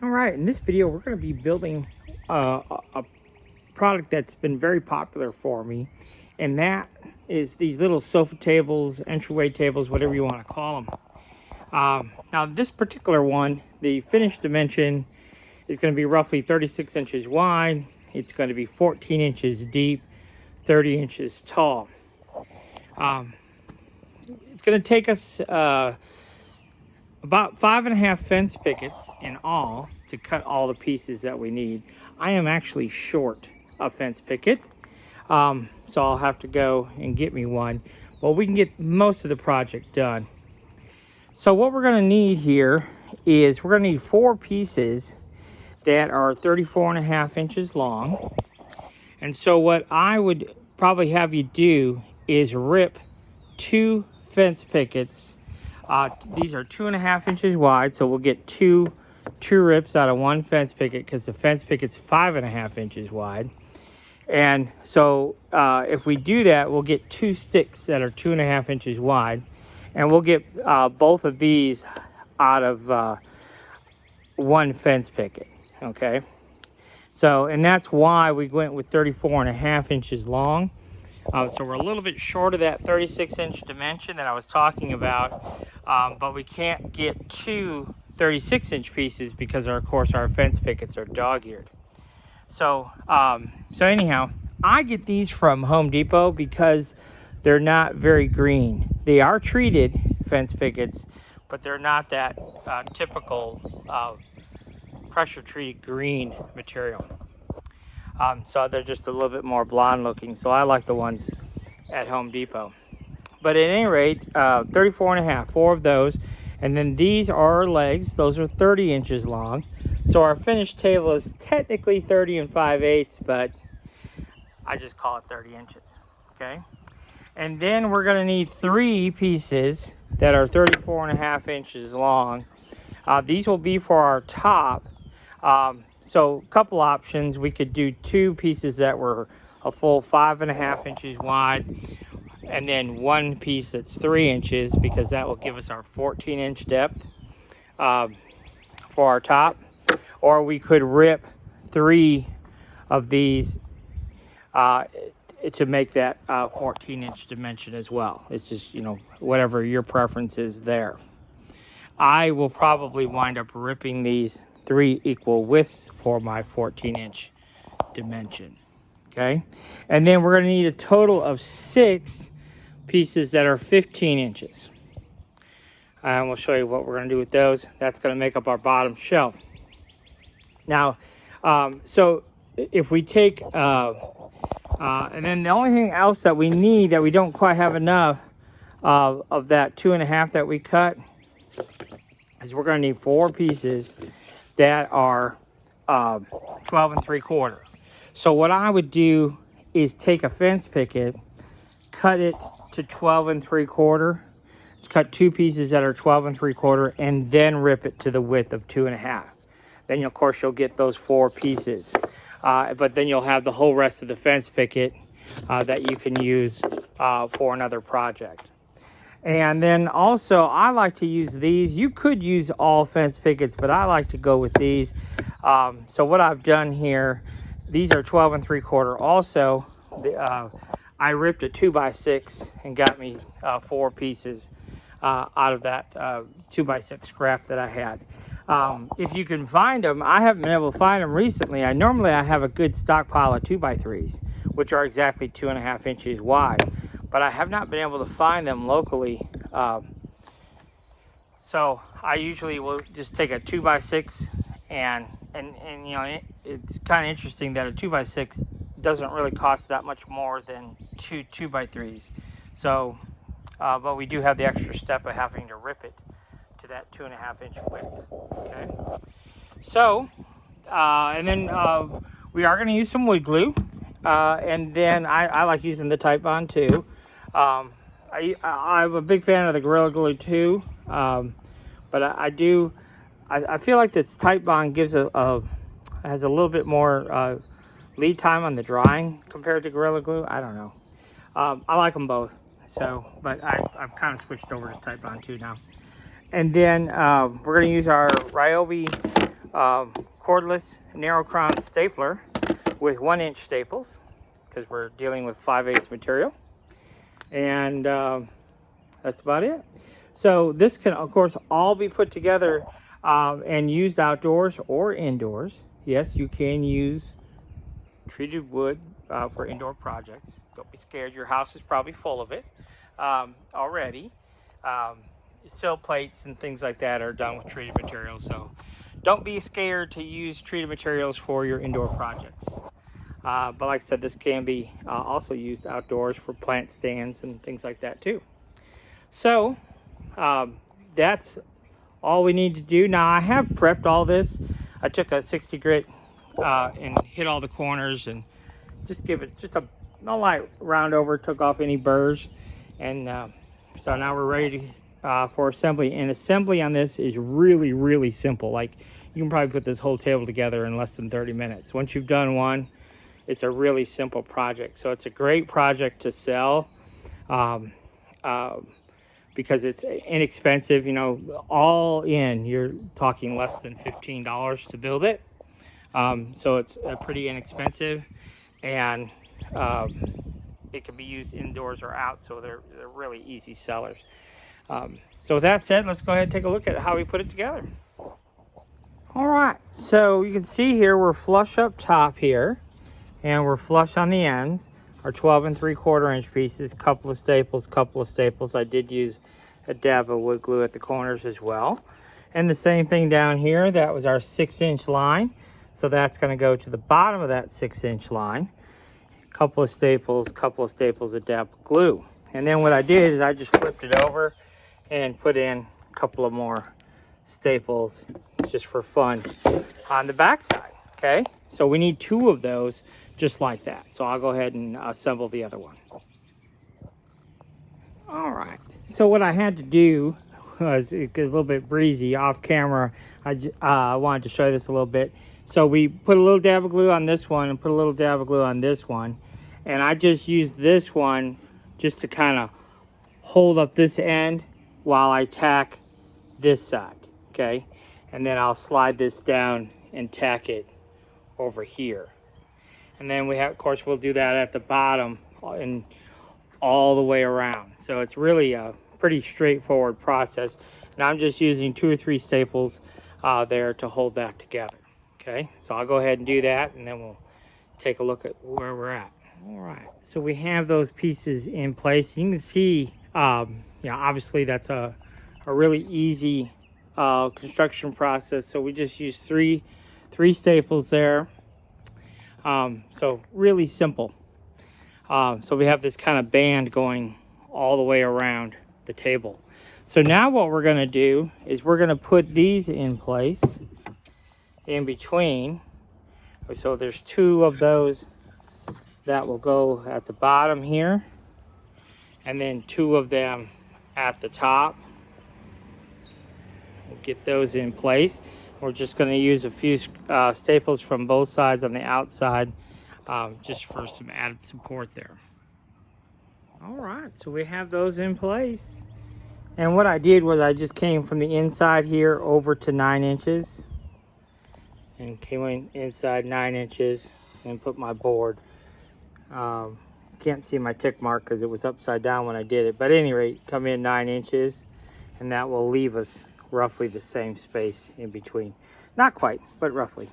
All right, in this video, we're going to be building a product that's been very popular for me, and that is these little sofa tables, entryway tables, whatever you want to call them. Now, this particular one, the finished dimension is going to be roughly 36 inches wide. It's going to be 14 inches deep, 30 inches tall. It's going to take us about 5.5 fence pickets in all to cut all the pieces that we need. I am actually short a fence picket, so I'll have to go and get me one. Well, we can get most of the project done. So what we're going to need here is we're going to need 4 pieces that are 34.5 inches long. And so what I would probably have you do is rip 2 fence pickets. These are 2.5 inches wide, so we'll get two rips out of 1 fence picket because the fence picket's 5.5 inches wide. And so if we do that, we'll get 2 sticks that are 2.5 inches wide, and we'll get both of these out of 1 fence picket. Okay, so and that's why we went with 34.5 inches long. So we're a little bit short of that 36-inch dimension that I was talking about, but we can't get 2 36-inch pieces because, of course, our fence pickets are dog-eared. So anyhow, I get these from Home Depot because they're not very green. They are treated fence pickets, but they're not that typical pressure-treated green material. So they're just a little bit more blonde looking. So I like the ones at Home Depot. But at any rate, 34.5, 4 of those. And then these are our legs. Those are 30 inches long. So our finished table is technically 30 5/8, but I just call it 30 inches. Okay. And then we're going to need 3 pieces that are 34.5 inches long. These will be for our top. So a couple options. We could do 2 pieces that were a full 5.5 inches wide, and then 1 piece that's 3 inches, because that will give us our 14-inch depth for our top. Or we could rip 3 of these to make that 14-inch dimension as well. It's just, whatever your preference is there. I will probably wind up ripping these 3 equal widths for my 14-inch dimension. Okay, and then we're going to need a total of 6 pieces that are 15 inches. And we'll show you what we're going to do with those. That's going to make up our bottom shelf. Now, so if we take, and then the only thing else that we need that we don't quite have enough of that 2.5 that we cut is we're going to need 4 pieces that are 12 3/4. So what I would do is take a fence picket, cut it to 12 3/4, cut 2 pieces that are 12 3/4, and then rip it to the width of 2.5. Then, of course, you'll get those 4 pieces. But then you'll have the whole rest of the fence picket that you can use for another project. And then also, I like to use these. You could use all fence pickets, but I like to go with these. So what I've done here, these are 12 3/4 also. I ripped a 2x6 and got me 4 pieces out of that 2x6 scrap that I had. If you can find them, I haven't been able to find them recently. Normally I have a good stockpile of 2x3s, which are exactly 2.5 inches wide, but I have not been able to find them locally. So I usually will just take a 2x6 and it's kind of interesting that a 2x6 doesn't really cost that much more than 2 2x3s. So, but we do have the extra step of having to rip it to that 2.5 inch width. Okay. So, and then we are going to use some wood glue, and then I like using the Type Bond too. I'm a big fan of the Gorilla Glue too, but I feel like this Type Bond gives has a little bit more lead time on the drying compared to Gorilla Glue. I don't know. I like them both. So, but I've kind of switched over to Type Bond too now. And then we're going to use our Ryobi cordless narrow crown stapler with 1-inch staples, because we're dealing with 5/8 material. And that's about it. So this can, of course, all be put together and used outdoors or indoors. Yes, you can use treated wood for indoor projects. Don't be scared. Your house is probably full of it already. Sill plates and things like that are done with treated materials. So don't be scared to use treated materials for your indoor projects. But like I said, this can be also used outdoors for plant stands and things like that too. So that's all we need to do. Now I have prepped all this. I took a 60 grit and hit all the corners and just give it just a light round over, took off any burrs. And so now we're ready for assembly. And assembly on this is really, really simple. Like, you can probably put this whole table together in less than 30 minutes. Once you've done one, it's a really simple project. So it's a great project to sell because it's inexpensive. You know, all in, you're talking less than $15 to build it. So it's pretty inexpensive, and it can be used indoors or out, so they're really easy sellers. So with that said, let's go ahead and take a look at how we put it together. All right, so you can see here we're flush up top here, and we're flush on the ends. Our 12 3/4 inch pieces, couple of staples. I did use a dab of wood glue at the corners as well. And the same thing down here, that was our 6-inch line. So that's gonna go to the bottom of that 6-inch line. Couple of staples, a dab of glue. And then what I did is I just flipped it over and put in a couple of more staples just for fun on the back side, okay? So we need 2 of those just like that. So I'll go ahead and assemble the other one. All right, so what I had to do was, it got a little bit breezy off camera. I wanted to show you this a little bit. So we put a little dab of glue on this one and put a little dab of glue on this one. And I just used this one just to kind of hold up this end while I tack this side, okay? And then I'll slide this down and tack it over here. And then we have, of course, we'll do that at the bottom and all the way around. So it's really a pretty straightforward process. And I'm just using 2 or 3 staples there to hold that together. Okay, so I'll go ahead and do that, and then we'll take a look at where we're at. All right, so we have those pieces in place. You can see, obviously that's a really easy construction process. So we just use three staples there. So really simple. So we have this kind of band going all the way around the table. So now what we're gonna do is we're gonna put these in place in between. So there's 2 of those that will go at the bottom here, and then 2 of them at the top. We'll get those in place. We're just going to use a few staples from both sides on the outside, just for some added support there. All right, so we have those in place. And what I did was I just came from the inside here over to 9 inches. And came in inside 9 inches and put my board. Can't see my tick mark because it was upside down when I did it. But at any rate, come in 9 inches, and that will leave us roughly the same space in between. Not quite, but roughly.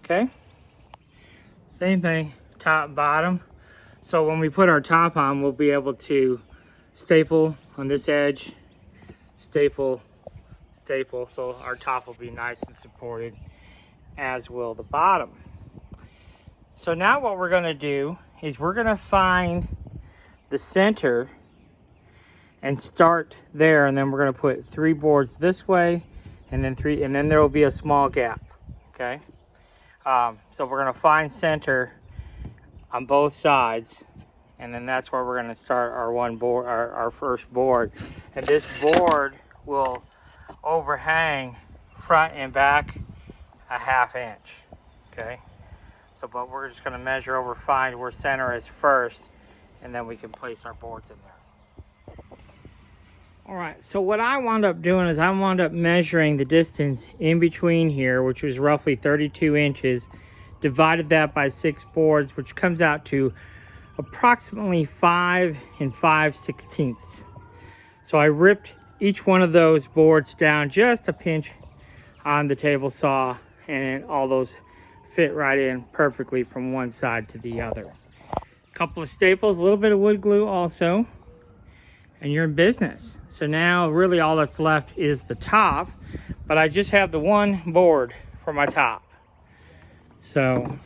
Okay. Same thing, top, bottom. So when we put our top on, we'll be able to staple on this edge, staple, staple. So our top will be nice and supported, as will the bottom. So now what we're going to do is we're going to find the center and start there, and then we're going to put 3 boards this way, and then 3, and then there will be a small gap. Okay, so we're going to find center on both sides, and then that's where we're going to start our our first board. And this board will overhang front and back a 1/2 inch. Okay, so but we're just going to measure over, find where center is first, and then we can place our boards in there. All right, so what I wound up doing is I wound up measuring the distance in between here, which was roughly 32 inches, divided that by 6 boards, which comes out to approximately 5 5/16. So I ripped each one of those boards down just a pinch on the table saw, and all those fit right in perfectly from one side to the other. A couple of staples, a little bit of wood glue also, and you're in business. So now really all that's left is the top, but I just have the one board for my top. So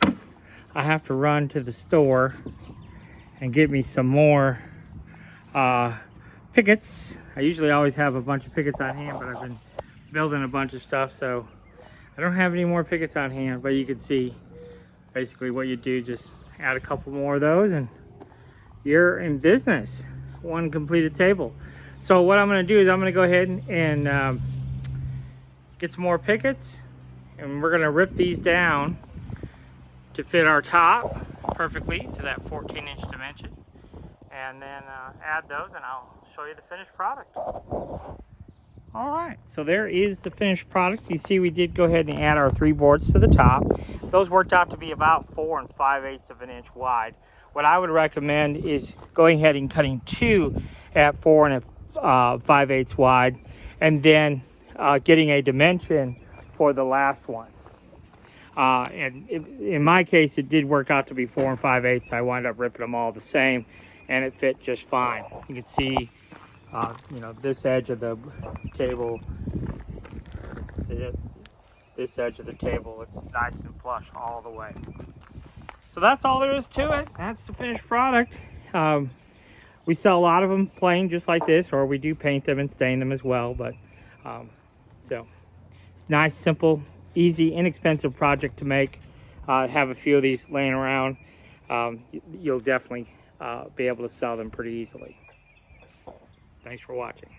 I have to run to the store and get me some more pickets. I usually always have a bunch of pickets on hand, but I've been building a bunch of stuff, so I don't have any more pickets on hand. But you can see basically what you do, just add a couple more of those and you're in business. One completed table. So what I'm going to do is I'm going to go ahead and get some more pickets, and we're going to rip these down to fit our top perfectly to that 14-inch dimension, and then add those, and I'll show you the finished product. All right, so there is the finished product. You see we did go ahead and add our 3 boards to the top. Those worked out to be about 4 5/8 of an inch wide. What I would recommend is going ahead and cutting 2 at 4 5/8 wide, and then getting a dimension for the last one. And in my case, it did work out to be 4 5/8. I wound up ripping them all the same, and it fit just fine. You can see, you know, this edge of the table, this edge of the table, it's nice and flush all the way. So that's all there is to it. That's the finished product. We sell a lot of them plain, just like this, or we do paint them and stain them as well. But so nice, simple, easy, inexpensive project to make. Have a few of these laying around. You'll definitely be able to sell them pretty easily. Thanks for watching.